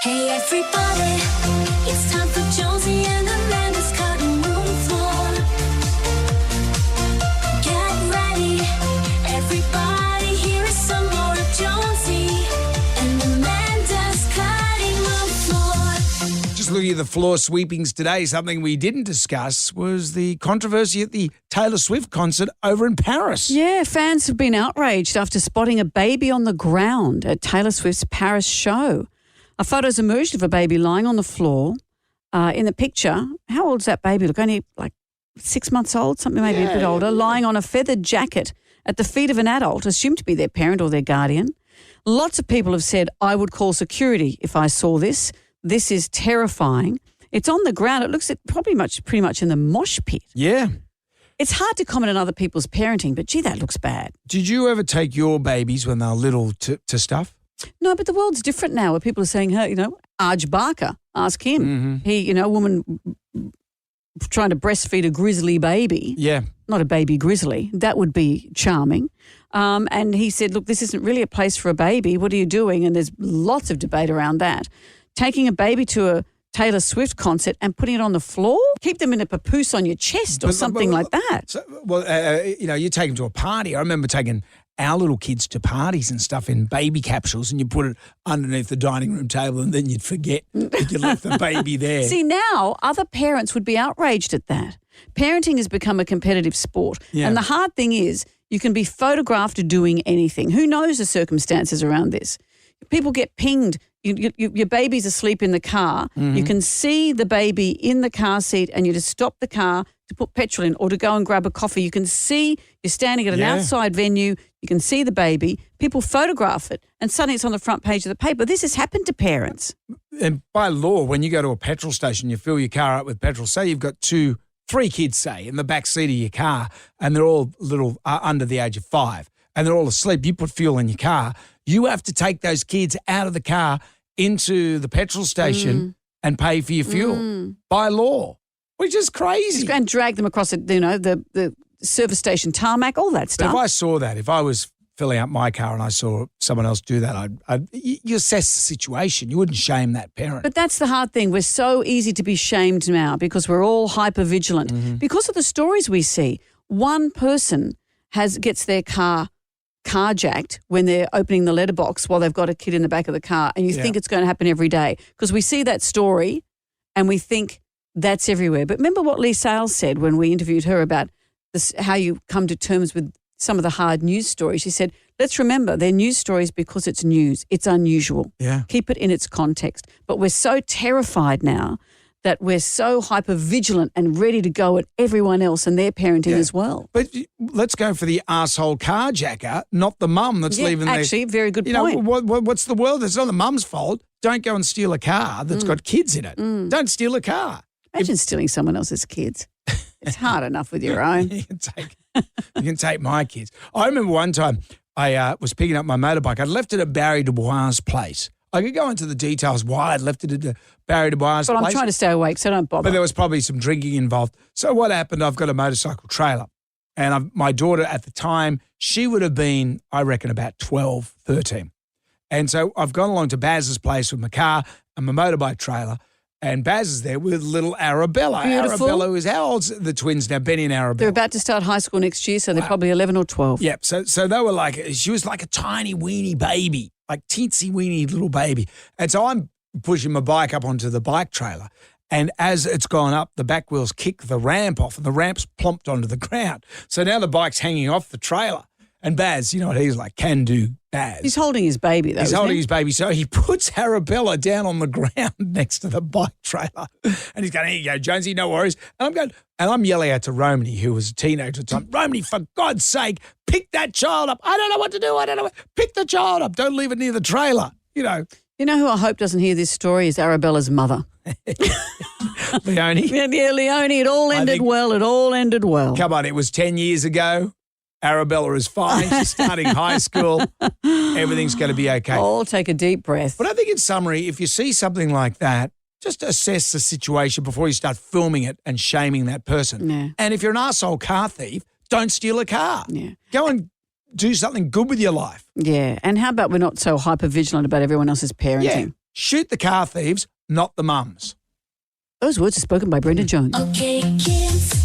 Hey everybody, it's time for Jonesy and Amanda's cutting room floor. Get ready, everybody, here is some more of Jonesy and Amanda's cutting room floor. Just looking at the floor sweepings today, something we didn't discuss was the controversy at the Taylor Swift concert over in Paris. Yeah, fans have been outraged after spotting a baby on the ground at Taylor Swift's Paris show. A photo's emerged of a baby lying on the floor. In the picture, how old's that baby? Look, only like 6 months old, something maybe a bit older, lying on a feathered jacket at the feet of an adult, assumed to be their parent or their guardian. Lots of people have said, I would call security if I saw this. This is terrifying. It's on the ground. It looks pretty much in the mosh pit. Yeah. It's hard to comment on other people's parenting, but gee, that looks bad. Did you ever take your babies when they were little to stuff? No, but the world's different now where people are saying, hey, Arj Barker, ask him. Mm-hmm. He, a woman trying to breastfeed a grizzly baby. Yeah. Not a baby grizzly. That would be charming. And he said, look, this isn't really a place for a baby. What are you doing? And there's lots of debate around that. Taking a baby to a Taylor Swift concert and putting it on the floor? Keep them in a papoose on your chest or something like that. So, you take them to a party. I remember taking our little kids to parties and stuff in baby capsules, and you put it underneath the dining room table and then you'd forget that you left the baby there. See, now other parents would be outraged at that. Parenting has become a competitive sport. Yeah. And the hard thing is you can be photographed doing anything. Who knows the circumstances around this? People get pinged. Your baby's asleep in the car. Mm-hmm. You can see the baby in the car seat and you just stop the car to put petrol in or to go and grab a coffee. You can see you're standing at an outside venue. You can see the baby. People photograph it and suddenly it's on the front page of the paper. This has happened to parents. And by law, when you go to a petrol station, you fill your car up with petrol. Say you've got 3 kids, say, in the back seat of your car and they're all little under the age of 5 and they're all asleep. You put fuel in your car. You have to take those kids out of the car into the petrol station and pay for your fuel by law, which is crazy. And drag them across the service station tarmac, all that stuff. But if I saw that, if I was filling up my car and I saw someone else do that, you assess the situation. You wouldn't shame that parent. But that's the hard thing. We're so easy to be shamed now because we're all hyper-vigilant. Mm-hmm. Because of the stories we see, one person gets their car carjacked when they're opening the letterbox while they've got a kid in the back of the car, and you think it's going to happen every day because we see that story and we think that's everywhere. But remember what Lee Sales said when we interviewed her about this, how you come to terms with some of the hard news stories. She said, let's remember they're news stories because it's news. It's unusual. Yeah. Keep it in its context. But we're so terrified now that we're so hyper-vigilant and ready to go at everyone else and their parenting as well. But let's go for the arsehole carjacker, not the mum that's leaving actually, very good point. What's the world? It's not the mum's fault. Don't go and steal a car that's got kids in it. Don't steal a car. Imagine stealing someone else's kids. It's hard enough with your own. You can take my kids. I remember one time I was picking up my motorbike. I'd left it at Barry Dubois' place. I could go into the details why I'd left it at Barry Dubois' place. But I'm trying to stay awake, so don't bother. But there was probably some drinking involved. So what happened, I've got a motorcycle trailer. And my daughter at the time, she would have been, I reckon, about 12, 13. And so I've gone along to Baz's place with my car and my motorbike trailer. And Baz is there with little Arabella. Beautiful. Arabella is, how old's the twins now, Benny and Arabella? They're about to start high school next year, so they're probably 11 or 12. Yep. So they were she was like a tiny weeny baby, like teensy weeny little baby. And so I'm pushing my bike up onto the bike trailer. And as it's gone up, the back wheels kick the ramp off and the ramp's plomped onto the ground. So now the bike's hanging off the trailer. And Baz, you know what he's like, can do Baz. He's holding his baby, though. He's holding his baby. So he puts Arabella down on the ground next to the bike trailer. And he's going, here you go, Jonesy, no worries. And I'm yelling out to Romany, who was a teenager at the time, Romany, for God's sake, pick that child up. I don't know what to do. Pick the child up. Don't leave it near the trailer. You know who I hope doesn't hear this story is Arabella's mother. Leonie? Yeah, Leonie. It all ended well. Come on, it was 10 years ago. Arabella is fine. She's starting high school. Everything's going to be okay. Oh, take a deep breath. But I think in summary, if you see something like that, just assess the situation before you start filming it and shaming that person. Yeah. And if you're an arsehole car thief, don't steal a car. Yeah. Go and do something good with your life. Yeah. And how about we're not so hyper-vigilant about everyone else's parenting? Yeah. shoot the car thieves, not the mums. Those words are spoken by Brenda Jones. Okay, kids.